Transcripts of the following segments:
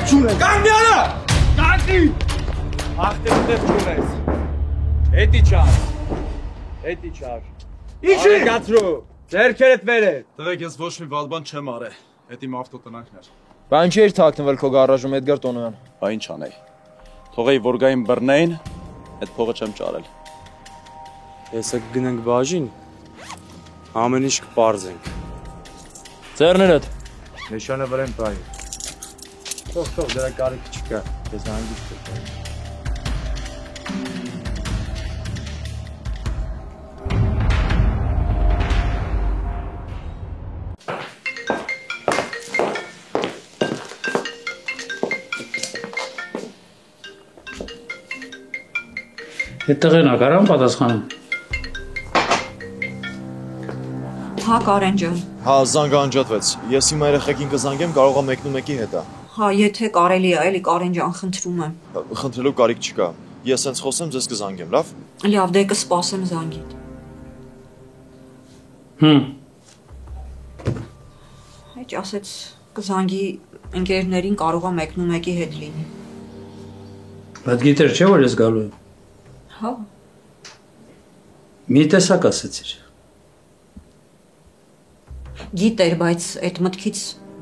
չունես։ Կանգնյանը։ Կանգնի։ Ախտեր դեպ չունես։ Հետի չար։ Հետի չար։ Ինչի։ Արեգացրու։ Ձերքերդ վեր է։ Տղեկ ես ոչ մի վատ բան չեմ արել։ Հետ իմ ավտոտնանքներ։ Բա ինչի էր թաքնվել քո գարաժում Էդգար Տոնոյան։ Բա ինչ անեի։ Թողեի որ գային բռնեին, այդ փողը չեմ ճարել։ Եսը կգնենք բաժին, ամեն ինչ կպարզենք։ Ձեռներդ։ Նշանը վրեն պահի։ Թող դրա կարիք չկա, ես հանգիստ կտայի։ Այդ տղենա կարամ պատասխանում։ Հա Կարեն ջան։ Հա զանգը անջատվեց։ Ես իմ երեխեքին կզանգեմ, կարող է մեկնումեկի հետ է։ Հա եթե կարելի է, էլի Կարեն ջան, խնդրում եմ։ Խնդրելու կարիք չկա։ Ես հենց խոսեմ, ձեզ կզանգեմ, լավ։ Լավ, դե կսպասեմ զանգիդ։ Հեչ ասեց կզանգի ընկերներին կարող է մեկնումեկի հետ լինի։ Բայց գիտեր չէ որ ես գալու եմ։ Հա։ Մի տեսակ ասեցիր։ Գիտեր, բայց այդ մտքից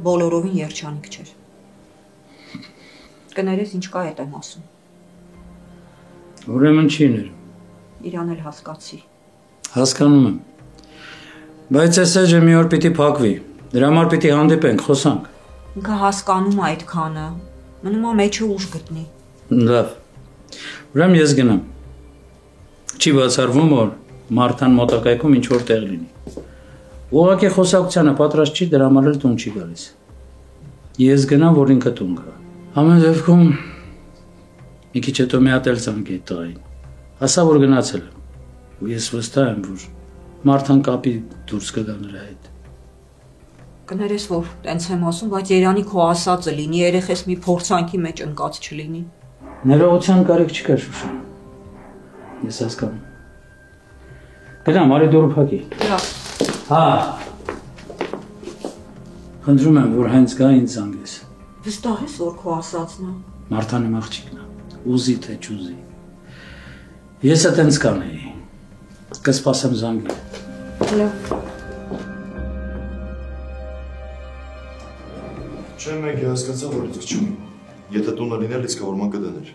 բոլորովին երջանիկ չէր։ Կներես ինչ կա այդ եմ ասում։ Ուրեմն չի ներում։ Իրան էլ հասկացի։ Հասկանում եմ։ Բայց այս էջը մի օր պիտի փակվի։ Դրա համար պիտի հանդիպենք, խոսանք։ Ինքը հասկանում է այդքանը։ Մնում է մեջը ուժ գտնի։ Լավ։ Ուրեմն ես գնամ։ Չի բացառվում որ Մարթան մոտակայքում ինչ որ տեղ լինի։ Ուղղակի խոսակցությանը պատրաստ չի, դրա համար էլ տուն չի գալիս։ Ես գնամ, որ ինքը տուն գա։ Ամեն դեպքում մի քիչ հետո մի հատ էլ զանգի տղային։ Ասա որ գնացել եմ։ Ու ես վստահ եմ, որ Մարթան կապի դուրս կգա նրա հետ։ Կներես որ տենց եմ ասում, բայց Երանի քո ասածը լինի, երեխես մի փորձանքի մեջ ընկած չլինի։ Ներողության կարիք չկա Շուշան։ Ես հասկանում։ Գնամ, արի դուրը փակի։ Լավ։ Հա։ Խնդրում եմ, որ հենց գա ինձ զանգես։ Վստահ ես, որ քո ասածն է։ Մարթան իմ աղջիկն է։ Ուզի թե չուզի։ Ես այդպես կանեի։ Կսպասեմ զանգի։ Լավ։ Չեմ մեկ հասկացա, որ դուք չունի։ Եթե տունը լիներ, իսկավորման կդներ։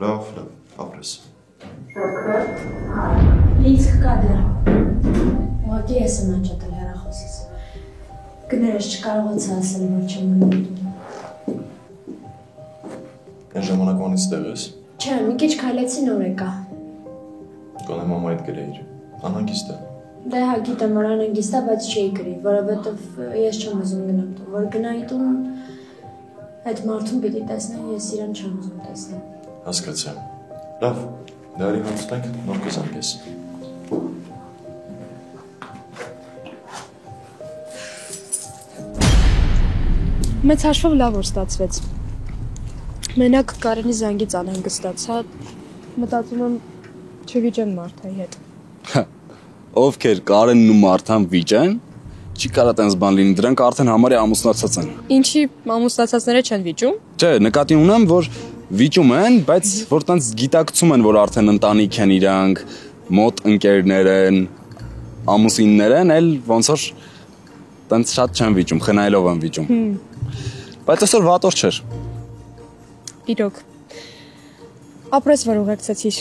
Լավ, ապրես։ Ինձ կա դեռ։ Ուղղակի ես եմ անջատել հեռախոսից։ Կներես չկարողացա ասել, որ չեմ մնում։ Այն ժամանակվանից տեղ ես։ Չէ, մի քիչ քայլեցի նոր եկա։ Գոնե մամայդ գրեիր։ Անհանգիստ է։ Դե հա գիտեմ, որ անհանգիստ է, բայց չի գրի, որովհետև ես չեմ ուզում գնամ տուն, որ գնայի տուն այդ մարդուն պիտի տեսնեմ, ես իրան չեմ ուզում տեսնել։ Հասկացա։ Լավ, դարի հանդիպենք, նոր կզանգես։ Մեծ հաշվով լավ որ ստացվեց։ Մենակ Կարենի զանգից անհանգստացա, մտածում եմ չվիճեմ Մարթայի հետ։ Ովքեր Կարենն ու Մարթան վիճեն, չի կարա տենց բան լինի, դրանք արդեն համարյա ամուսնացած են։ Ինչի ամուսնացածները չեն վիճում։ Չէ, նկատի ունեմ, որ վիճում են, բայց որ տենց գիտակցում են, որ արդեն ընտանիք են իրանք, մոտ ընկերներ են, ամուսիններ են, էլ ոնց որ տենց շատ չեն վիճում, խնայելով են վիճում։ Բայց այսօր վատ օր չէր։ Իրոք։ Ապրես որ ուղեկցեցիր։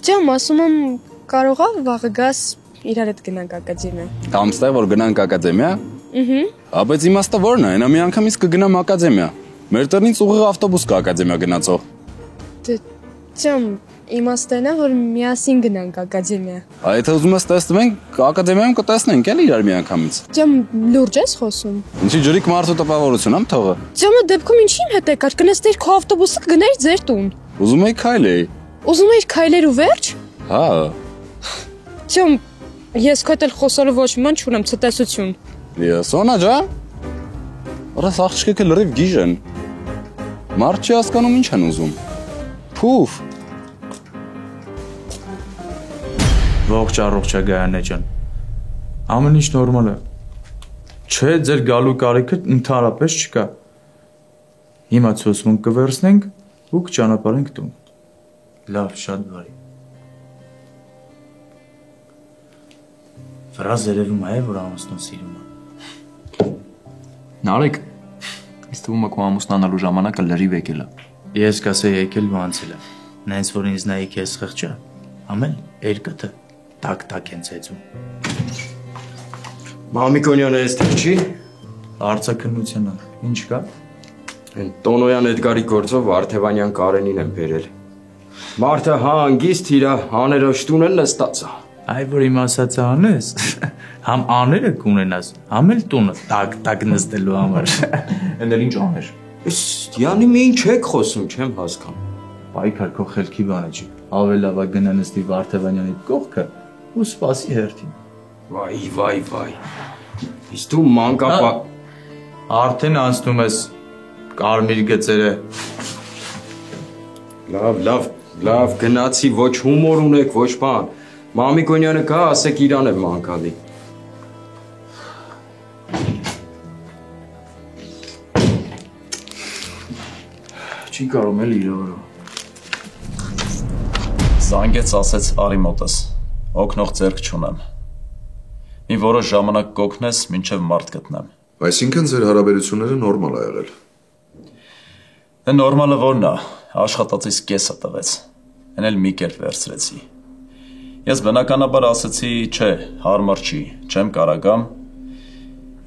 Ջամ, ասում եմ կարողա վաղը գաս իրար հետ գնանք ակադեմիա։ Համստեղ որ գնանք ակադեմիա։ Բայց իմաստը ո՞րն է, այնա մի անգամից կգնամ ակադեմիա։ Մեր տնից ուղիղ ավտոբուս կա ակադեմիա գնացող։ Դե ջամ, իմաստն է որ միասին գնանք ակադեմիա։ Եթե ուզում ես տեսնենք, ակադեմիայում կտեսնենք էլի իրար մի անգամից։ Ջամ, լուրջ ես խոսում։ Ինչի ջրիկ մարդու տպավորություն ամ թողը։ Ջամը դեպքում ինչի՞մ հետ եկար, կնստեիր քո ավտոբուսը կգնայիր ձեր տուն։ Ուզում էի քայլեի։ Ուզում էիր քայլեր ու վերջ։ Հա։ Ջամ, ես քո հետ էլ խոսալու ոչ մի բան չունեմ, ցտեսություն։ Ես Սոնա ջան։ Որս աղջիկը լրիվ գիժ են։ Մարդ չի հասկանում ինչ են ուզում։ Փուֆ։ Ողջ առողջ է Գայանե ջան։ Ամեն ինչ նորմալ է։ Չէ, ձեր գալու կարիքը ընդհանրապես չկա։ Հիմա ցուցմունք կվերցնենք ու կճանապարհենք տուն։ Լավ, շատ բարի։ Վրա երևում է, որ ամուսնուն սիրում է։ Նարեկ, ինձ թվում է քո ամուսնանալու ժամանակը լրիվ եկել է։ Ես կասեի եկել ու անցել է։ Նենց որ ինձ նայի քեզ խղճա, ամեն երկաթը տակ-տակ են ծեծում։ Մամիկոնյանը էստեղ չի։ Արցակնությունը ինչ կա։ Այն Տոնոյան Էդգարի գործով Արթևանյան Կարենին են բերել։ Մարդը հանգիստ իր աներոշտուն էլ նստած է։ Այ որ իմ ասածը անես, համ աները կունենաս, համ էլ տունը տակ-տակ նստելու համար։ Էն էլ ինչ աներ։ Յանի մի ինչ եք խոսում, չեմ հասկանում։ Պայքար քո խելքի բանը չի։ Ավելի լավ է գնա նստի Վարդևանյանի կողքը ու սպասի հերթին։ Վայ։ Իսկ դու մանկապա Արդեն անցնում ես կարմիր գծերը։ Լավ, գնացի, ոչ հումոր ունեք, ոչ բան։ Մամիկոնյանը կա, ասեք իրան է մանկալի։ Չի կարում էլ իրորը։ Զանգեց ասեց արի մոտս, օգնող ձեռք չունեմ։ Մի որոշ ժամանակ կօգնես, մինչև մարդ գտնեմ։ Այսինքն ձեր հարաբերությունները նորմալ ա եղել։ Դե նորմալը որն է, աշխատածից կեսը տվեց, են էլ մի կերպ վերցրեցի։ Ես բնականաբար ասեցի, չէ, հարմար չի, չեմ կարագամ,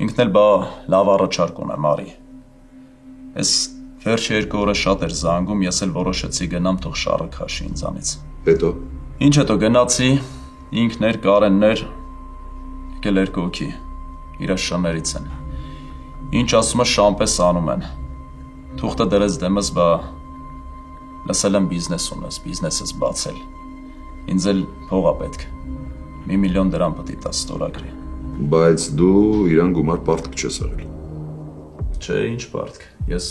ինքն էլ բա լավ առաջարկ ունեմ, արի։ Ես վերջի 2 օրը շատ էր զանգում, ես էլ որոշեցի գնամ թող շառը քաշի ինձանից։ Հետո։ Ինչ հետո գնացի, ինքներ, Կարեններ, եկել 2 հոգի, իրա շներից են։ Ինչ ասում է շամպես անում են։ Թուղթը դրեց դեմս, բա լսել եմ բիզնես ունես, բիզնեսս բացել։ Ինձ էլ փող ա պետք։ 1 միլիոն դրամ պետք է տաս ստորագրի։ Բայց դու իրան գումար պարտք չես արել։ Չէ, ինչ պարտք։ Ես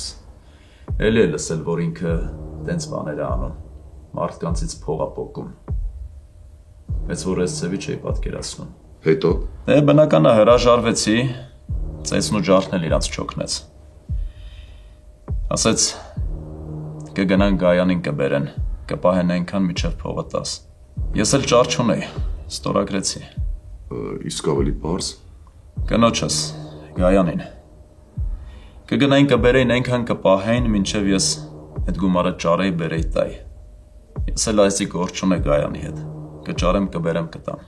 էլ է լսել, որ ինքը տենց բաներ է անում։ Մարդկանցից փող ա պոկում։ Բայց որ ես ծևի չէի պատկերացնում։ Հետո։ Դե բնական է հրաժարվեցի, ծեծն ու ջարդն էլ իրանց չօգնեց։ Ասեց կգնան Գայանին կբերեն, կպահեն այնքան միջև փողը տաս։ Ես էլ ճար չունեի, ստորագրեցի։ Իսկ ավելի պարզ։ Կնոջս, Գայանին։ Կգնային կբերեին այնքան կպահեին, մինչև ես այդ գումարը ճարեի բերեի տայի։ Ես էլ այսի գործ չունեի Գայանի հետ, կճարեմ կբերեմ կտամ։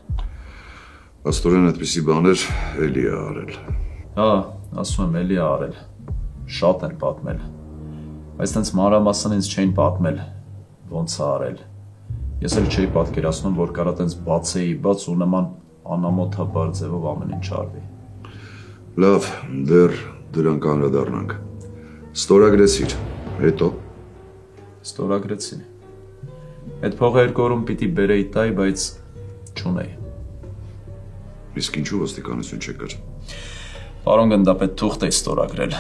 Աստորեն այդպիսի բաներ էլի է արել։ Հա, ասում եմ էլի է արել, շատ են պատմել, բայց տենց մանրամասն ինձ չէին պատմել, ոնց է արել։ Ես էլ չէի պատկերացնում, որ կարա տենց բացեի, բաց ու նման անամոթաբար ձևով ամեն ինչ արվի։ Լավ, դեռ դրան կանրադառնանք։ Ստորագրեցիր, հետո։ Ստորագրեցի։ Այդ փողը 2 օրում պիտի բերեի տայի, բայց չունեի։ Իսկ ինչու ոստիկանություն չեկար։ Պարոն գնդապետ, թուղթ էի ստորագրել։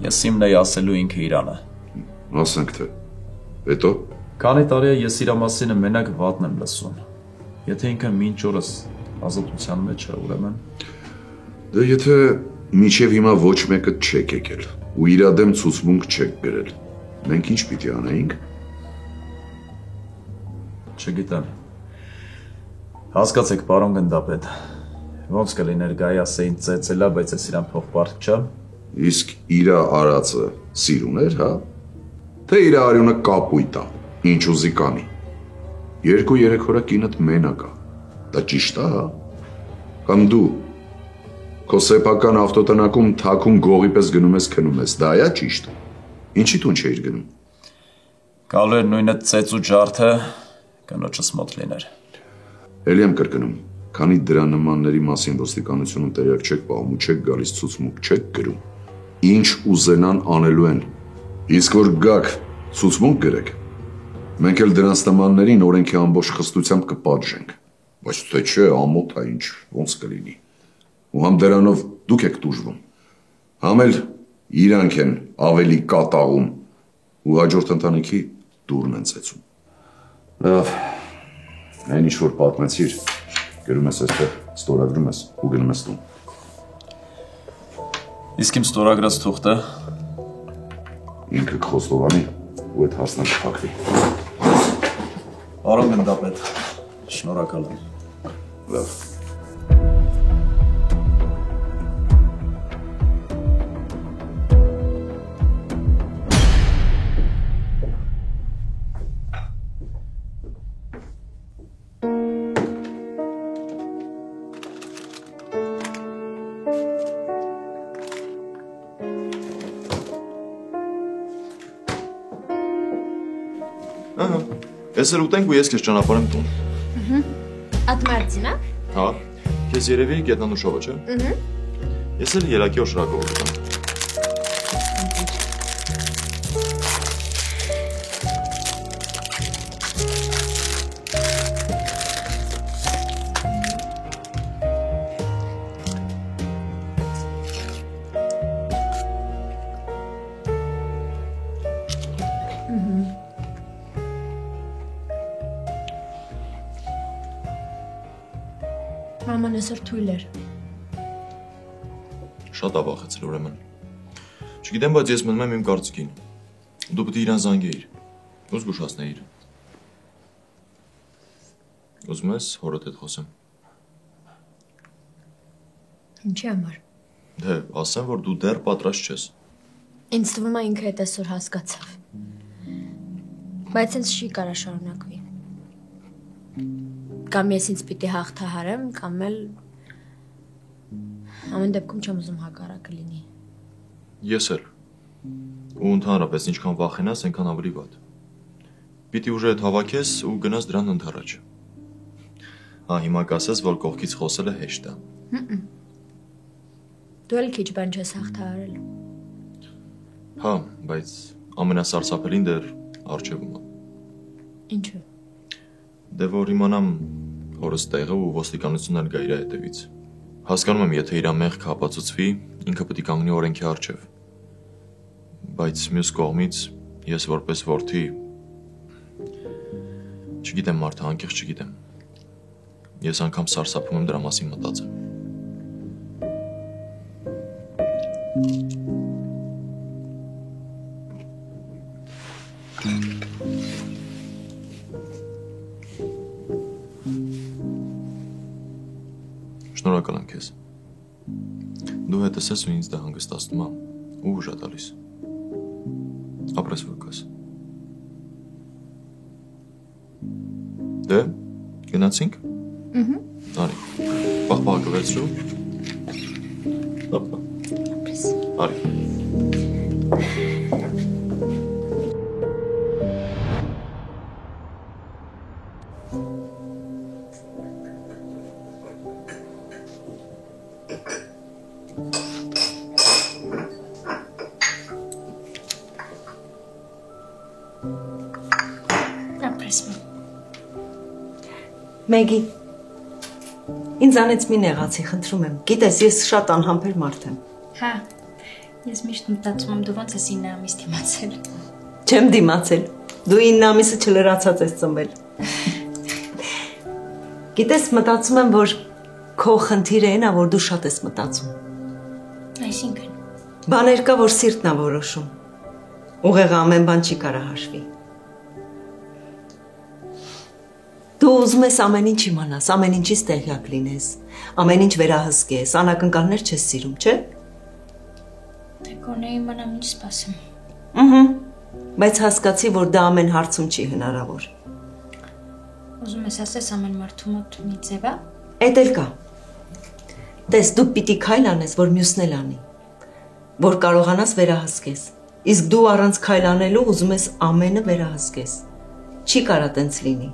Ես իմն էի ասելու ինքը իրանը։ Ասենք թե։ Հետո։ Քանի տարի է ես իրա մասինը մենակ վատն եմ լսում։ Եթե ինքը մինչ օրս ազատության մեջ է, ուրեմն։ Դե եթե մինչև հիմա ոչ մեկը չեք եկել ու իրա դեմ ցուցմունք չեք բերել, մենք ինչ պիտի անեինք։ Չգիտեմ։ Հասկացեք, պարոն գնդապետ, ոնց կլիներ գայի ասեին ծեծելա, բայց ես իրան փող պարտք չեմ։ Իսկ իրա արածը սիր ուներ, հա։ Թե իրա արյունը կապույտ է, ինչ ուզի կանի։ 2-3 օրը կինդ մենակ է։ Դա ճիշտ է, հա։ Կամ դու քո սեփական ավտոտնակում թաքուն գողի պես գնում ես քնում ես, դա է ճիշտ։ Ինչի տուն չէիր գնում։ Գալու էր նույնը ծեծ ու ջարդը կնոջս մոտ լիներ։ Էլի եմ կրկնում, քանի դրա նմանների մասին ոստիկանությունում տեղյակ չեք պահում ու չեք գալիս ցուցմունք չեք գրում, ինչ ուզենան անելու են։ Իսկ որ գաք ցուցմունք գրեք, մենք էլ դրանց նմաններին օրենքի ամբողջ խստությամբ կպատժենք։ Բայց թե չէ, ամոթ է ինչ, ոնց կլինի։ Ու համ դրանով դուք եք տուժվում։ Համ էլ իրանք են ավելի կատաղում ու հաջորդ ընտանիքի դուրն են ծեծում։ Լավ, այն ինչ որ պատմեցիր, գրում ես այստեղ, ստորագրում ես ու գնում ես տուն։ Իսկ իմ ստորագրած թուղթը։ ինքը կխոստովանի ու այդ հարցնը կփակվի։ Պարոն գնդապետ, շնորհակալ եմ։ Լավ։ Ես էլ ուտենք ու ես քեզ ճանապարհեմ տուն։ Ատմարձինա։ Հա, քեզ երևի գետնանուշովը, չէ՞։ Ես էլ երակի օշրակով ուտեմ։ Maman այսօր թույլ էր։ Շատ ավախեցել ուրեմն։ Չգիտեմ, բայց ես մնում եմ իմ կարծիքին։ Դու պետք է իրան զանգեիր։ Ու զգուշացնեիր։ Ուզում ես հորդ հետ խոսեմ։ Ինչի համար։ Դե, ասեմ, որ դու դեռ պատրաստ չես։ Ինձ թվում է ինքը այդ այսօր հասկացավ։ Բայց ինձ չի կարա շարունակվի։ Կամ ես ինձ պիտի հաղթահարեմ, կամ էլ ամեն դեպքում չեմ ուզում հակառակը լինի։ Ես էլ։ Ու ընդհանրապես ինչքան վախենաս, այնքան ավելի վատ։ Պիտի ուժերդ հավաքես ու գնաս դրան ընդառաջ։ Հա, հիմա կասես, որ կողքից խոսելը հեշտ է։ Դու էլ քիչ բան չես հաղթահարել։ Հա, բայց ամենասարսափելին դեռ առջևում է։ Ինչու։ Դե որ իմանամ հորս տեղը ու ոստիկանությունն էլ գա իր հետևից։ Հասկանում եմ, եթե իր մեղքը ապացուցվի, ինքը պետք է կանգնի օրենքի առջև։ Բայց մյուս կողմից ես որպես որդի չգիտեմ մարդը, անկեղծ չգիտեմ։ Ես անգամ սարսափում եմ դրա մասին մտածեմ։ Շնորհակալ եմ քեզ։ Դու հետս ես ու ինձ դա հանգստացնում եմ ու ուժ է տալիս։ Ապրես որ կաս։ Դե, գնացինք։ Արի, պահպահ կվերցրու։ Հապա։ Արի։ Մեգի, ինձ անեց մի նեղացի, խնդրում եմ, գիտես, ես շատ անհամբեր մարդ եմ։ Հա, ես միշտ մտածում եմ, դու ոնց ես 9 ամիս դիմացել։ Չեմ դիմացել, դու 9 ամիսը չլրացած ես ծնվել։ Գիտես, մտածում եմ, որ քո խնդիրը այն է, որ դու շատ ես մտածում։ Այսինքն։ Բաներ կա, որ սիրտն է որոշում։ Ուղեղը ամեն բան չի կարա հաշվի։ Դու ուզում ես ամեն ինչ իմանաս, ամեն ինչից տեղյակ լինես, ամեն ինչ վերահսկես, անակնկալներ չես սիրում, չէ՞։ Դե գոնե իմանամ ինչ սպասեմ։ Բայց հասկացի, որ դա ամեն հարցում չի հնարավոր։ Ուզում ես ասես ամեն մարդու մոտ մի ձև է։ Էդ էլ կա։ Տես, դու պիտի քայլ անես, որ մյուսն էլ անի, որ կարողանաս վերահսկես։ Իսկ դու առանց քայլ անելու ուզում ես ամենը վերահսկես։ Չի կարա տենց լինի։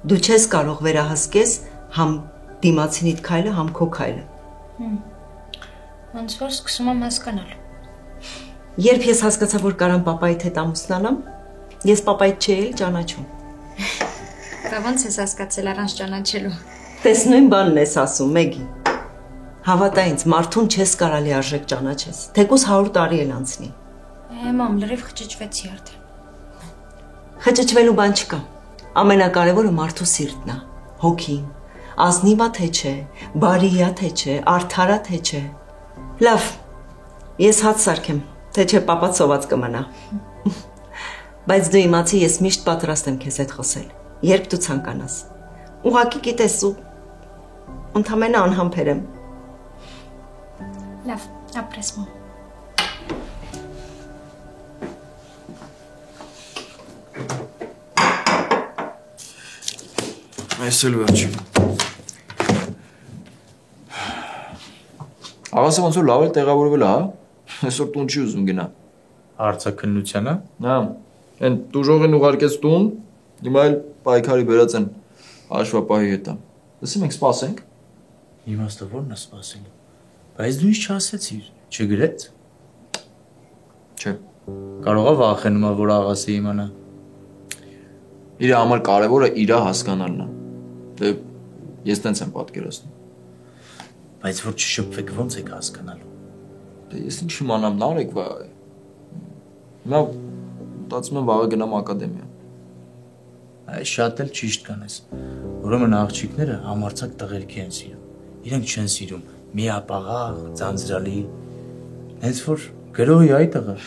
Դու չես կարող վերահսկես համ դիմացինիդ քայլը, համ քո քայլը։ Ոնց որ սկսում եմ հասկանալ։ Երբ ես հասկացա, որ կարամ պապայիդ հետ ամուսնանամ, ես պապայիդ չէի էլ ճանաչում։ Բա ոնց ես հասկացել առանց ճանաչելու։ Տես նույն բանն ես ասում, Մեգի։ Հավատա ինձ, մարդուն չես կարա լիարժեք ճանաչես, թեկուզ 100 տարի էլ անցնի։ Մամ, լրիվ խճճվեցի արդեն։ Խճճվելու բան չկա։ Ամենակարևորը մարդու սիրտն է, հոգին, ազնիվա թե չէ, բարիա թե չէ, արդարա թե չէ։ Լավ, ես հաց սարքեմ, Թե չէ պապաց սոված կմնա։ Բայց դու իմացի ես միշտ պատրաստ եմ քեզ հետ խոսել, երբ դու ցանկանաս։ Ուղղակի գիտես ու ընդհանրապես անհամբեր եմ։ Լավ, ապրեսմո։ Այս էլ վերջի։ Աղասը ոնց որ լավ էլ տեղավորվել է, հա։ Այսօր տուն չի ուզում գնա։ Արցակնությանը։ Հա։ Այն դուժողին ուղարկեց տուն, հիմա էլ պայքարի բերած են աշվապահի հետ։ Լսի մենք սպասենք։ Իմաստը ո՞րն է սպասել։ Բայց դու ինչ չասեցիր, չգրեց։ Չէ։ Կարողա վախենում է, որ աղասը իմանա։ Իր համար կարևորը իր հասկանալն է։ Դե ես տենց եմ պատկերացնում։ Բայց որ չշփվեք ո՞նց եք հասկանալու։ Դե ես ինչ իմանամ, նարեկ վա։ Հիմա մտածում եմ վաղը գնամ ակադեմիա։ Այս շատ էլ ճիշտ կանես։ Ուրեմն աղջիկները համարցակ տղերքի են սիրում։ Իրենք չեն սիրում միապաղաղ, ձանձրալի։ Հենց որ գրոհի այդ տղա։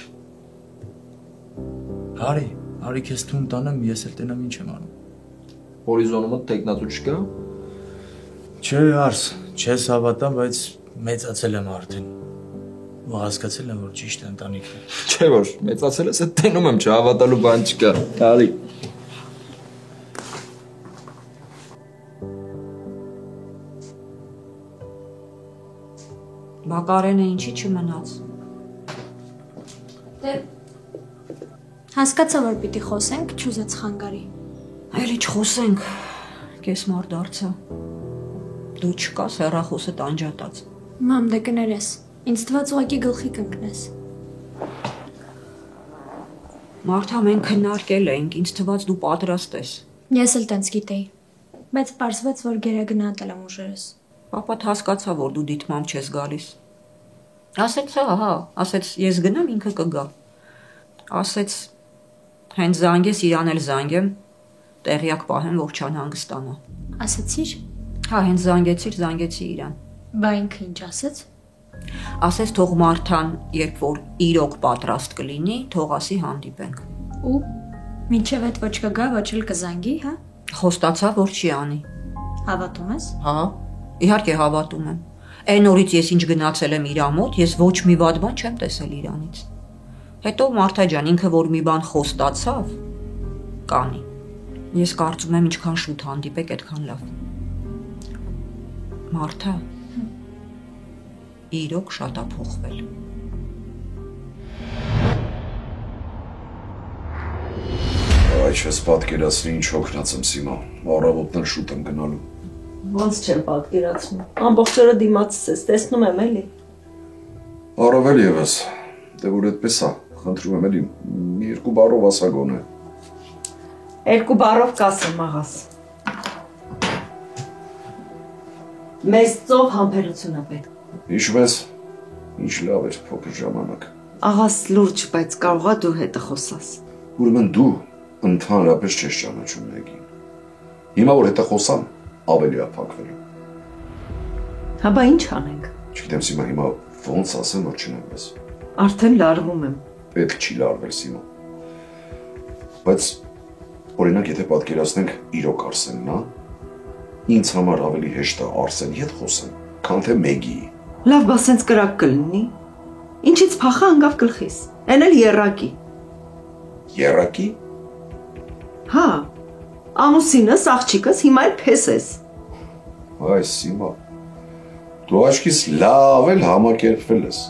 Արի քեզ տուն տանեմ, ես էլ տենամ ինչ եմ անում։ Հորիզոնում տեխնատու չկա։ Չէ, արս, չես հավատա, բայց մեծացել եմ արդեն։ Ու հասկացել եմ, որ ճիշտ ընտանիքն է։ Չէ որ, մեծացել ես, այդ տենում եմ, չհավատալու բան չկա։ Արի։ Բակարենը ինչի չմնաց։ Դե հասկացա, որ պիտի խոսենք, չուզեց խանգարի։ Այլի չխոսենք, կես մար դարձա։ Դու չկաս, հեռախոսը տանջատած։ Մամ, դե կներես, ինձ թված ուղղակի գլխի կընկնես։ Մարթա, մենք քննարկել էինք, ինձ թված դու պատրաստ ես։ Ես էլ տենց գիտեի, բայց պարզվեց, որ գերագնահատել եմ ուժերս։ Պապատ հասկացա, որ դու դիտմամբ չես գալիս։ Ասեց, հա, ասեց, ես գնամ, ինքը կգա։ Ասեց, հենց զանգես, իրան էլ զանգեմ, տեղյակ պահեմ, որ չանհանգստանա։ Ասեցիր։ Հա, հենց զանգեցի իրան։ Բա ինքը ինչ ասեց։ Ասեց թող Մարթան, երբ որ իրոք պատրաստ կլինի, թող ասի հանդիպենք։ Ու մինչև այդ ոչ կգա, ոչ էլ կզանգի, հա։ Խոստացա, որ չի անի։ Հավատում ես։ Հա, իհարկե հավատում եմ։ Այն օրից ես ինչ գնացել եմ իր մոտ, ես ոչ մի վատ բան չեմ տեսել իրանից։ Հետո Մարթա ջան, ինքը որ մի բան խոստացավ, կանի։ Ես կարծում եմ ինչքան շուտ հանդիպեք, այդքան լավ։ Մարթա, իրոք շատ է փոխվել։ Այ չես պատկերացնի ինչ հոգնած եմ Սիմա, առավոտն էլ շուտ եմ գնալու։ Ոնց չեմ պատկերացնում։ Ամբողջ օրը դիմացս ես, տեսնում եմ էլի։ Առավել եւս, դե որ այդպես է, խնդրում եմ էլի, մի երկու բառով ասա գոնե։ Երկու բառով կասեմ աղաս։ Մեզ ծով համբերություն է պետք։ Հիշում ես, ինչ լավ էր փոքր ժամանակ։ Աղաս լուրջ, բայց կարողա դու հետը խոսաս։ Ուրեմն դու ընդհանրապես չես ճանաչում մեկին։ Հիմա որ հետը խոսամ, ավելի է փակվելու։ Հա բա ինչ անենք։ Չգիտեմ Սիմա, հիմա ոնց ասեմ, որ չնեղվես։ Արդեն լարվում եմ։ Պետք չի լարվել Սիմա։ Բայց օրինակ եթե պատկերացնենք իրոք Արսենն, հա, ինձ համար ավելի հեշտ է Արսենի հետ խոսեմ, քան թե Մեգի։ Լավ, բա սենց կրակ կլինի։ Ինչից փախա անգավ գլխիս։ Էն էլ երակի։ Երակի։ Հա, ամուսինս, աղջիկս հիմա էլ փես ես։ Այ Սիմա, դու աչքիս լավ էլ համակերպվել ես։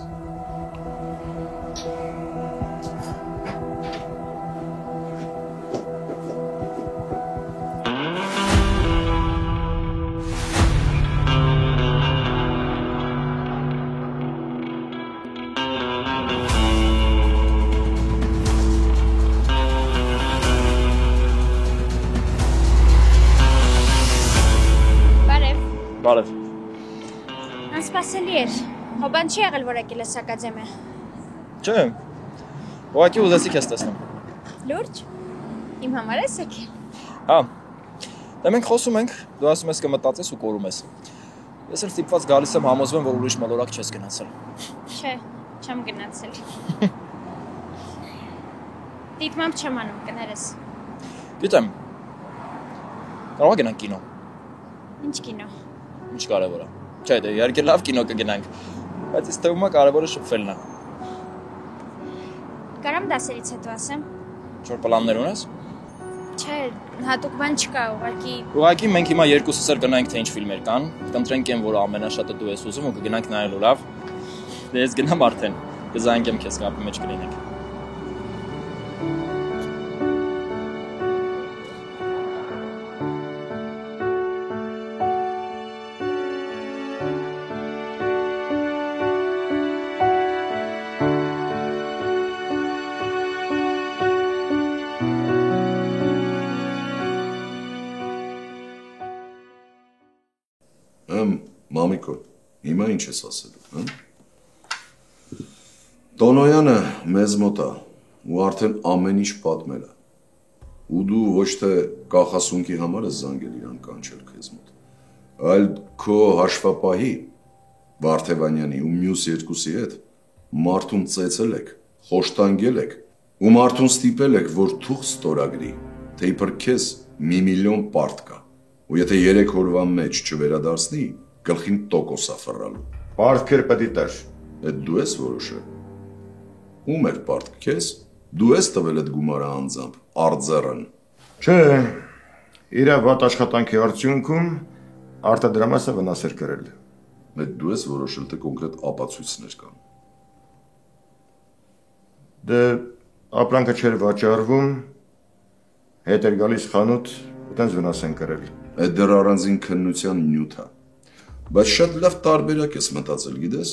Բարև։ Անսպասելի էր։ Հոբան չի եղել, որ եկել ես ակադեմիա։ Չէ։ Ուղղակի ուզեցի քեզ տեսնեմ։ Լուրջ։ Իմ համար ես եկել։ Հա։ Դե մենք խոսում ենք, դու ասում ես կմտածես ու կորում ես։ Ես էլ ստիպված գալիս եմ համոզվեմ, որ ուրիշ մոլորակ չես գնացել։ Չէ, չեմ գնացել։ Դիտմամբ չեմ անում, կներես։ Գիտեմ։ Կարող է գնանք կինո։ Ինչ կինո։ Ինչ կարևոր է։ Չէ, դե իհարկե լավ կինո կգնանք, բայց ինձ թվում է կարևորը շփվելն է։ Կարամ դասերից հետո ասեմ։ Ինչ-որ պլաններ ունես։ Չէ, հատուկ բան չկա, Ուղղակի մենք հիմա երկուսս էլ գնանք թե ինչ ֆիլմեր կան, կընտրենք այն, որը ամենաշատը դու ես ուզում ու կգնանք նայելու, լավ։ Դե ես գնամ արդեն, կզանգեմ քեզ կապի մեջ կլինենք։ Մամիկո, հիմա ինչ ես ասելու, հա? Տոնոյանը մեզ մոտ է ու արդեն ամեն ինչ պատմել է։ Ու դու ոչ թե կախասունքի համար ես զանգել իրան կանչել քեզ մոտ, այլ քո հաշվապահի Վարդևանյանի ու մյուս երկուսի հետ մարդուն ծեծել եք, խոշտանգել եք ու մարդուն ստիպել եք, որ թուղթ ստորագրի, թե իբր քեզ 1 միլիոն պարտ կա, ու եթե 3 օրվա մեջ չվերադարձնի, գլխին տոկոս է ֆռալու։ Պարտքեր պետք է տար։ Այդ դու ես որոշել։ Ում էր պարտք քեզ։ Դու ես տվել այդ գումարը անձամբ, արձեռն։ Չէ, իր վատ աշխատանքի արդյունքում արտադրամասը վնաս էր կրել։ Այդ դու ես որոշել, թե կոնկրետ ապացույցներ կան։ Դե ապրանքը չէր վաճառվում, հետ էր գալիս խանութ, այդպես վնաս են կրել։ Այդ դեռ առանձին քննության նյութ է։ Բայց շատ լավ տարբերակ ես մտածել, գիտես։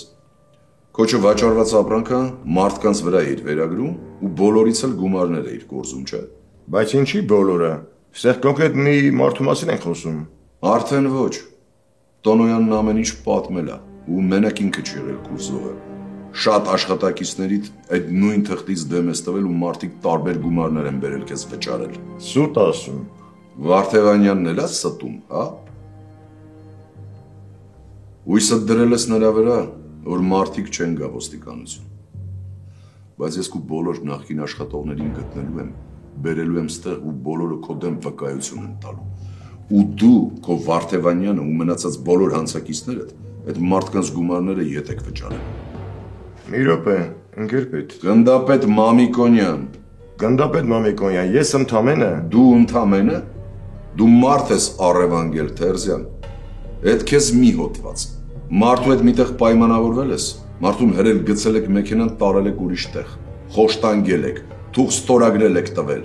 Քոչը վաճառված ապրանքը մարդկանց վրա էր վերագրում ու բոլորից էլ գումարներ էր կորզում, չէ։ Բայց ինչի բոլորը։ Ստեղ կոնկրետ մի մարդու մասին են խոսում։ Արդեն ոչ։ Տոնոյանն ամեն ինչ պատմել է ու մենակ ինքը չի եղել կուրսողը։ Շատ աշխատակիցներիդ այդ նույն թղթից դեմ ես տվել ու մարդիկ տարբեր գումարներ են բերել քեզ վճարել։ Սուտ ասում։ Վարդևանյանն էլ է ստում, հա։ Ույսը դրել ես նրա վրա, որ մարդիկ չեն գա ոստիկանություն։ Բայց ես քո բոլոր նախկին աշխատողներին գտնելու եմ, բերելու եմ ստեղ ու բոլորը քո դեմ վկայություն են տալու։ Ու դու, քո Վարդևանյանը ու մնացած բոլոր հանցակիցներդ այդ մարդկանց գումարները ետ եք վճարել։ Մի րոպե, ընկերպետ։ Գնդապետ Մամիկոնյան։ Գնդապետ Մամիկոնյան, ես ընդամենը։ Դու ընդամենը։ Դու մարդ ես Առևանգել Թերզյան։ Այդ քեզ մի հոտված։ Մարդու հետ միտեղ պայմանավորվել ես, մարդուն հրել գցել եք մեքենան, տարել եք ուրիշ տեղ, խոշտանգել եք, թուղթ ստորագրել եք տվել։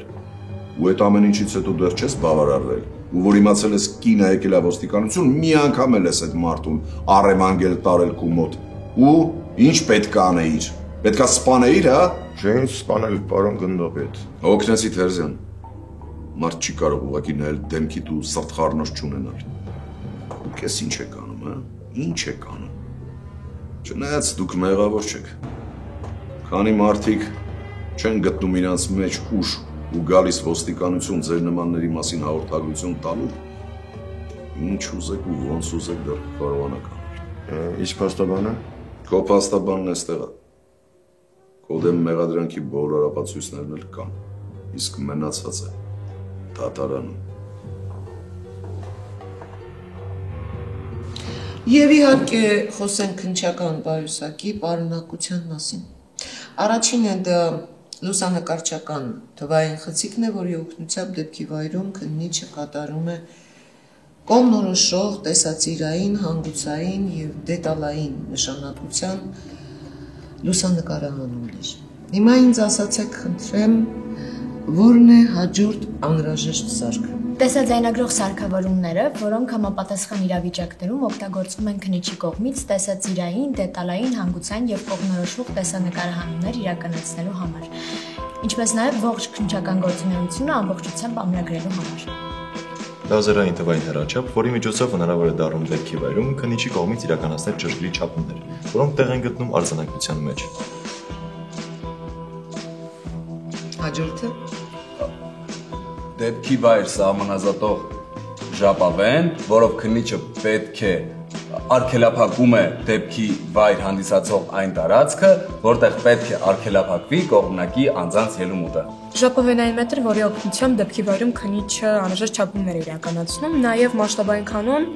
Ու այդ ամեն ինչից հետո դեռ չես բավարարվել, ու որ իմացել ես կինը եկել է ոստիկանություն, մի անգամ էլ ես այդ մարդուն առևանգել տարել քու մոտ։ Ու ինչ պետք է անեիր։ Պետք է սպանեիր, հա։ Չէ, սպանել, պարոն գնդապետ։ Օգնեցի Թերզյան։ Մարդ չի կարող ուղղակի նայել դեմքիդ ու սրտխառնոց չունենալ։ Քեզ ինչ եք անում, հա։ Ինչ եք անում։ Չնայած դուք մեղավոր չեք։ Քանի մարդիկ չեն գտնում իրancs մեջ ուժ ու գալիս ոստիկանություն ձեր նմանների մասին հաղորդագրություն տալու, ինչ ուզեք ու ոնց ուզեք դեռ կարողանաք անել։ Իսկ փաստաբանը։ Քո փաստաբանն էստեղ է։ Քո դեմ մեղադրանքի բոլոր ապացույցներն էլ կան։ Իսկ մնացածը դատարանում։ Եվ իհարկե խոսենք քննչական բարուսակի պարունակության մասին։ Առաջինը դա լուսանկարչական թվային խցիկն է, որի օգնությամբ դեպքի վայրում քննիչը կատարում է կողմնորոշող տեսածիրային, հանգուցային եւ դետալային նշանակության լուսանկարահանումներ։ Հիմա ինձ ասացեք, խնդրեմ, որն է հաջորդ անհրաժեշտ սարքը։ Տեսաձայնագրող սարքավորումները, որոնք համապատասխան իրավիճակներում օգտագործվում են քննիչի կողմից տեսածիրային, դետալային, հանգուցային եւ կողմնորոշող տեսանկարահանումներ իրականացնելու համար, ինչպես նաեւ ողջ քննչական գործունեությունը ամբողջությամբ ամրագրելու համար։ Լազերային թվային հեռաչափ, որի միջոցով հնարավոր է դառնում դեպքի վայրում քննիչի կողմից իրականացնել ճշգրիտ չափումներ, որոնք տեղ են գտնում արձանագրության մեջ։ Հաջորդը Դեպքի վայր սահմանազատող ժապավեն, որով քննիչը պետք է արգելափակում է դեպքի վայր հանդիսացող այն տարածքը, որտեղ պետք է արգելափակվի կողմնակի անձանց ելումուտը։ Ժապավենային մետր, որի օգնությամբ դեպքի վայրում քննիչը անհրաժեշտ չափումներ է իրականացնում, նաև մասշտաբային կանոն,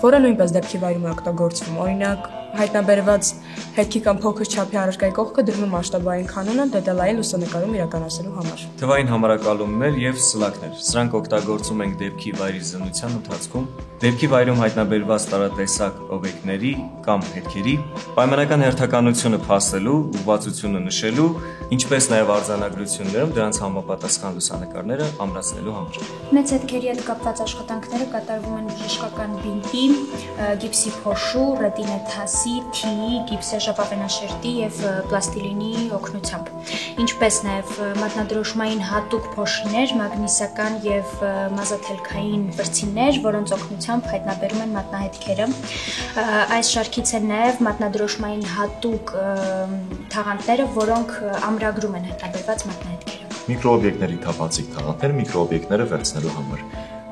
որը նույնպես դեպքի վայրում է օգտագործվում։ Օրինակ, հայտնաբերված հետքի կամ փոքր չափի առարկայի կողքը դրվում է մասշտաբային կանոնը դետալային լուսանկարում իրականացնելու համար։ Թվային համարակալումներ եւ սլաքներ։ Սրանք օգտագործում ենք դեպքի վայրի զննության ընթացքում, դեպքի վայրում հայտնաբերված տարատեսակ օբյեկտների կամ հետքերի պայմանական հերթականությունը փաստելու, ուղղվածությունը նշելու, ինչպես նաև արձանագրություններում դրանց համապատասխան լուսանկարները ամրացնելու համար։ Մեծ հետքերի հետ կապված աշխատանքները կատարվում են բժշկական բինտի, գիպսի փոշու, ռետինեթասի, թիի, գիպսի ժապավենաշերտի եւ պլաստիլինի օգնությամբ, ինչպես նաև մատնադրոշմային հատուկ փոշիներ, մագնիսական եւ մազաթելքային վրձիններ, որոնց օգնությամբ հայտնաբերում են մատնահետքերը։ Այս շարքից են նաև մատնադրոշմային հատուկ թաղանթները, որոնք ամրագրում են հայտնաբերված մատնահետքերը։ Միկրոօբյեկտների թափանցիկ թաղանթներ միկրոօբյեկտները վերցնելու համար։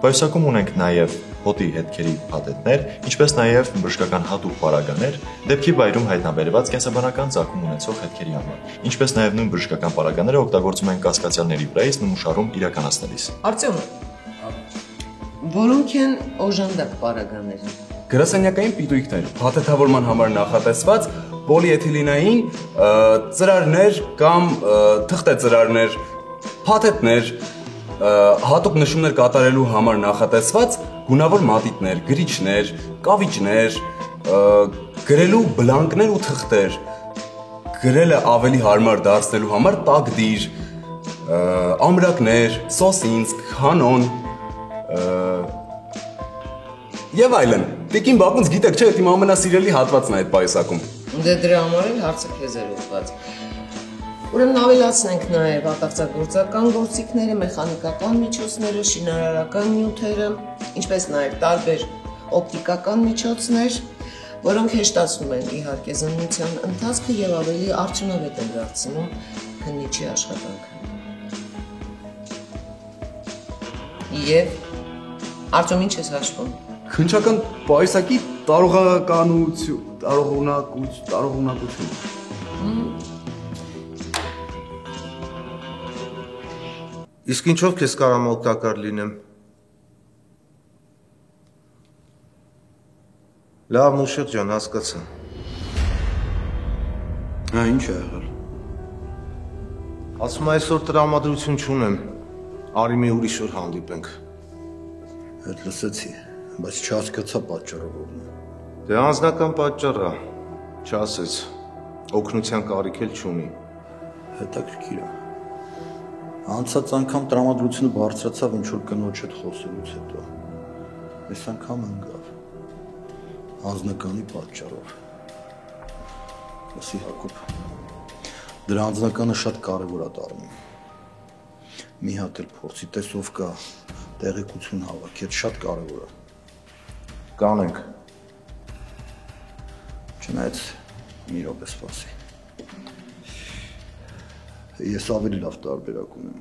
Պայուսակում ունենք նաև հոտի հետքերի փաթեթներ, ինչպես նաև բժշկական հատուկ պարագաներ դեպքի վայրում հայտնաբերված կենսաբանական ծագում ունեցող հետքերի համար, ինչպես նաև նույն բժշկական պարագաները օգտագործում են կասկածյալների վրայից նմուշարում իրականացնելիս։ Արտյոմ, որոնք են օժանդակ պարագաները։ Գրասենյակային պիտույքներ, փաթեթավորման համար նախատեսված պոլիէթիլինային ծրարներ կամ թղթե ծրարներ, փաթեթներ, հատուկ նշումներ կատարելու համար նախատեսված գունավոր մատիտներ, գրիչներ, կավիճներ, գրելու բլանկներ ու թղթեր, գրելը ավելի հարմար դարձնելու համար տակդիր, ամրակներ, սոսինցք, հանոն եւ այլն։ Տիկին Բակունց գիտեք չէ, իմ ամենասիրելի հատվածն է այդ պայուսակում։ Դե դրա համար էլ հարցը քեզ էր ուղղված։ Ուրեմն ավելացնենք նաև ատաղծագործական գործիքները, մեխանիկական միջոցները, շինարարական նյութերը, ինչպես նաև տարբեր օպտիկական միջոցներ, որոնք հեշտացնում են իհարկե զննության ընթացքը եւ ավելի արդյունավետ են դարձնում քննիչի աշխատանքը։ Եվ Արտյոմ ինչ ես հաշվում։ Քննչական պայուսակի տարողականություն։ Իսկ ինչով քեզ կարամ օգտակար լինեմ։ Լավ Մուշեղ ջան, հասկացա։ Հա, ինչ է եղել։ Ասում այսօր տրամադրություն չունեմ։ Արի մի ուրիշ օր հանդիպենք։ Այդ լսեցի, բայց չհասկացա պատճառը որն է։ Դե անձնական պատճառ է, չասեց, օգնության կարիք էլ չունի։ Հետաքրքիր է։ Անցած անգամ տրամադրությունը բարձրացավ ինչ որ կնոջ հետ խոսելուց հետո։ Այս անգամ ընկավ։ Անձնականի պատճառով։ Լսի Հակոբ, դրա անձնականը շատ կարևոր է դառնում։ Մի հատ էլ փորձի տեսով կա, տեղեկություն հավաքի, այդ շատ կարևոր է։ Կանենք։ Չնայած մի րոպե սպասի։ Ես ավելի լավ տարբերակ ունեմ։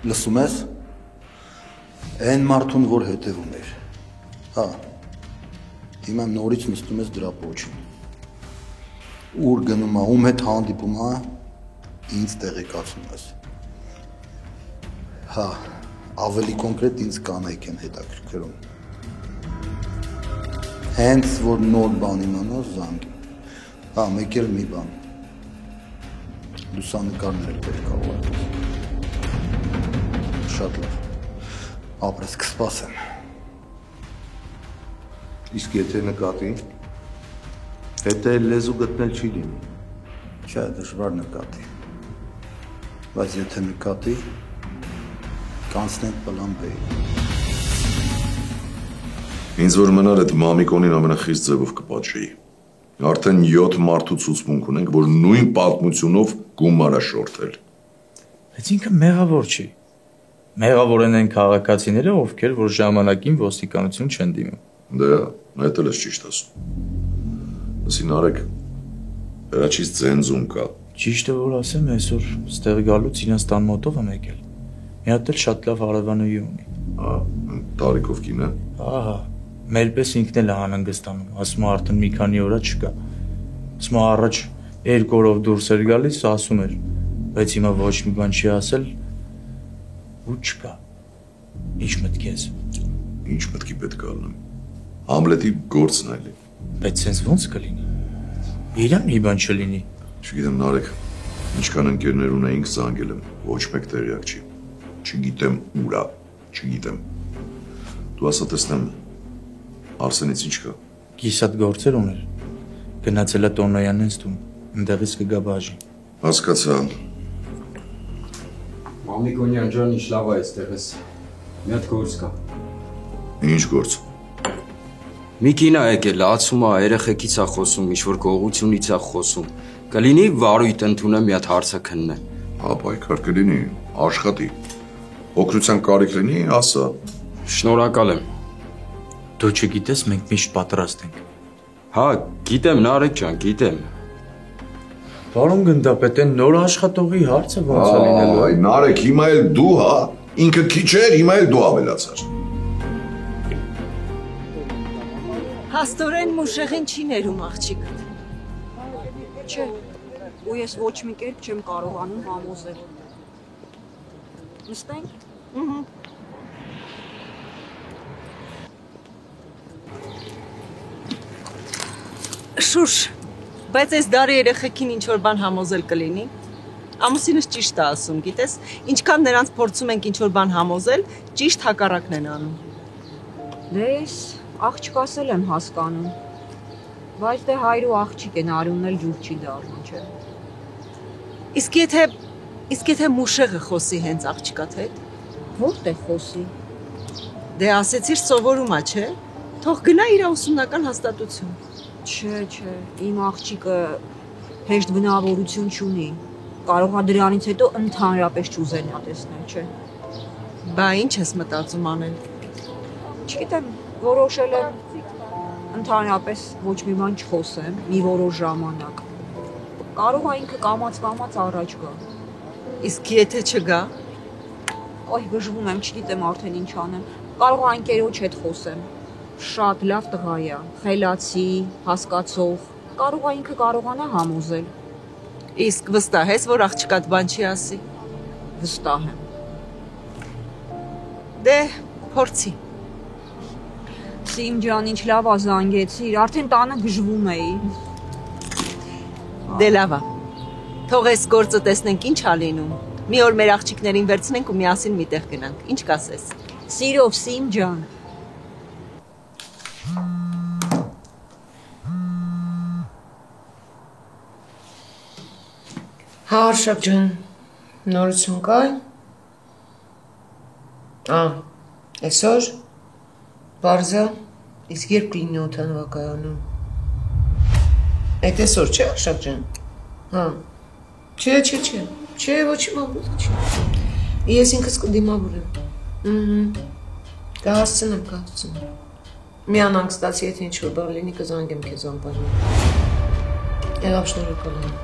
Լսում ես։ Այն մարդուն, որ հետևում էր։ Հա։ Հիմա նորից նստում ես դրա պոչին։ Ուր գնում է, ում հետ հանդիպում է, ինձ տեղեկացնում ես։ Հա, ավելի կոնկրետ ինձ կանայք են հետաքրքրում։ Հենց որ նոր բան իմանաս զանգի։ Հա, մեկ էլ մի բան։ Լուսանկարներ պետք է ուղարկես։ Շատ լավ։ Ապրես կսպասեմ։ Իսկ եթե նկատի, հետո լեզու գտնել չի լինի։ Չէ, դժվար նկատի։ Բայց եթե նկատի, կանցնենք պլան B-ի։ Ինձ որ մնար այդ մամիկոնին ամենախիստ ձևով կպատժեի։ Արդեն 7 մարդու ցուցմունք ունենք, որ նույն պատմությունով գումար է շորթել։ Բայց ինքը մեղավոր չի։ Մեղավոր են այն քաղաքացիները, ովքեր որ ժամանակին ոստիկանություն չեն դիմում։ Դե, այդ էլ ես ճիշտ ասում։ Լսին արեք, վերջից ձենձում կա։ Ճիշտը որ ասեմ, այսօր ստեղ գալուց իրենց տան մոտով եմ եկել։ Մի հատ էլ շատ լավ հարևանուհի ունի։ Տարիքով կինը։ Ահա, մեր պես ինքն էլ է անհանգստանում, ասում է արդեն մի քանի օր չկա։ Ասում է առաջ 2 օրով դուրս էր գալիս, ասում էր, բայց հիմա ոչ մի բան չի ասել ու չկա։ Ինչ մտքի ես։ Ինչ մտքի պետք է առնեմ։ Համլետի գործն այլ է։ Բայց sense ո՞նց կլինի։ Իրան մի բան չլինի։ Չգիտեմ, Նարեկ, ինչքան ընկերներ ունեինք զանգել եմ, ոչ մեկ տեղյակ չի։ Չգիտեմ ուրա, չգիտեմ։ Դու ասա տեսնեմ, Արսենից ինչ կա։ Կիսատ գործեր ուներ։ Գնացել է Տոնոյանից տուն, ընդեղից կգա բաժին։ Հասկացա։ Մամիկոնյան ջան, ինչ լավ է այստեղս։ Մի հատ գործ կա։ Ինչ գործ։ Մի կին է եկել, ացում է, երեխեքից է խոսում, ինչ-որ գողությունից է խոսում։ Կլինի վարույթ ընդունեմ, մի հատ հարցը քննեմ։ Հա, պայքար կլինի, աշխատի։ Օգնության կարիք լինի, ասա։ Շնորհակալ եմ։ Դու չգիտես, մենք միշտ պատրաստ ենք։ Հա, գիտեմ, Նարեկ ջան, գիտեմ։ Պարոն գնդապետ, նոր աշխատողի հարցը ոնց է լինելու։ Այ Նարեկ, հիմա էլ դու, հա, ինքը քիչ էր, հիմա էլ դու ավելացար։ Հաստորեն մուշեղին չի ներում աղջիկը։ Չէ, ու ես ոչ մի կերպ չեմ կարողանում համոզել։ Նստենք։ Շուշ, բայց այս դարի երեխեքին ինչ-որ բան համոզել կլինի։ Ամուսինս ճիշտ է ասում, գիտես, ինչքան նրանց փորձում ենք ինչ-որ բան համոզել, ճիշտ հակառակն են անում։ Դե ես աղջկաս էլ եմ հասկանում, բայց դե հայր ու աղջիկ են, արյունն էլ ջուր չի դառնում, չէ։ Իսկ եթե մուշեղը խոսի հենց աղջկադ հետ։ Որտե՞ղ խոսի։ Դե ասեցիր սովորում է, չէ։ Թող գնա իր ուսումնական հաստատություն։ Չէ, իմ աղջիկը հեշտ բնավորություն չունի։ Կարող է դրանից հետո ընդհանրապես չուզենա տեսնել, չէ։ Բա ինչ ես մտածում անել։ Չգիտեմ, որոշել եմ ընդհանրապես ոչ մի բան չխոսեմ, մի որոշ ժամանակ։ Կարող է ինքը կամաց առաջ գա։ Իսկ եթե չգա։ Ոյ, գժվում եմ, չգիտեմ արդեն ինչ անեմ։ Կարող է ընկերոջ հետ խոսեմ։ Շատ լավ տղա է, խելացի, հասկացող։ Կարող է ինքը կարողանա համոզել։ Իսկ վստահ ես, որ աղջկադ բան չի ասի։ Վստահ եմ։ Դե, փորձի։ Սիմ ջան, ինչ լավ է զանգեցիր, արդեն տանը գժվում էի։ Դե լավ է։ Թող այս գործը տեսնենք ինչ ա լինում։ Մի օր մեր աղջիկներին վերցնենք ու միասին միտեղ գնանք։ Ինչ կասես։ Սիրով, Սիմ ջան։ Հա, Արշակ ջան, նորություն կա։ Այսօր բարձա, իսկ երբ կլինի օդանավակայանում։ Այդ այսօր չէ, Արշակ ջան։ Հա։ Չէ, ոչի մամուտ չի։ Ես ինքս կդիմավորեմ։ Կհասցնեմ։ Մի անհանգստացի, եթե ինչ-որ բան լինի, կզանգեմ քեզ անպայման։ Եղավ, շնորհակալ եմ։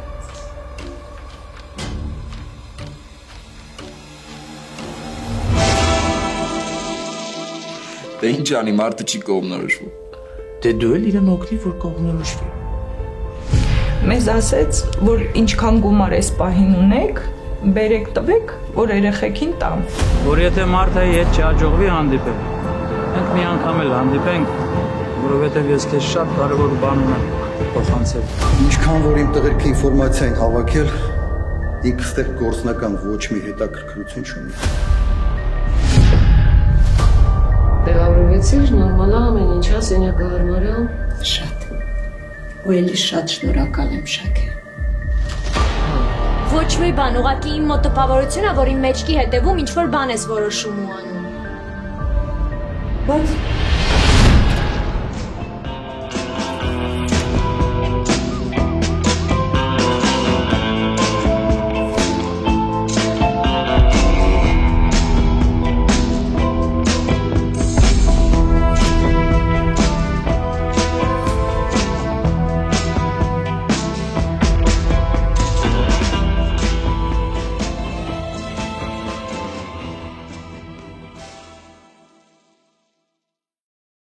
Դե ինչ անի, մարդը չի կողմնորոշվում։ Դե դու էլ իրեն օգնի, որ կողմնորոշվի։ Մեզ ասեց, որ ինչքան գումար այս պահին ունեք, բերեք տվեք, որ երեխեքին տամ։ Որ եթե Մարթայի հետ չհաջողվի հանդիպել, մենք մի անգամ էլ հանդիպենք, որովհետև ես քեզ շատ կարևոր բան ունեմ փոխանցել։ Ինչքան որ իմ տղերքը ինֆորմացիա են հավաքել, ինքս դեռ գործնական ոչ մի հետաքրքրություն չունի։ Տեղավորվեցիր, նորմալ է ամեն ինչ, սենյակը հարմար է։ Շատ։ Ու էլի շատ շնորհակալ եմ, Շաքե։ Ոչ մի բան, ուղղակի իմ մոտ տպավորությունն է, որ իմ մեջքի հետևում ինչ-որ բան ես որոշում ու անում։ Բայց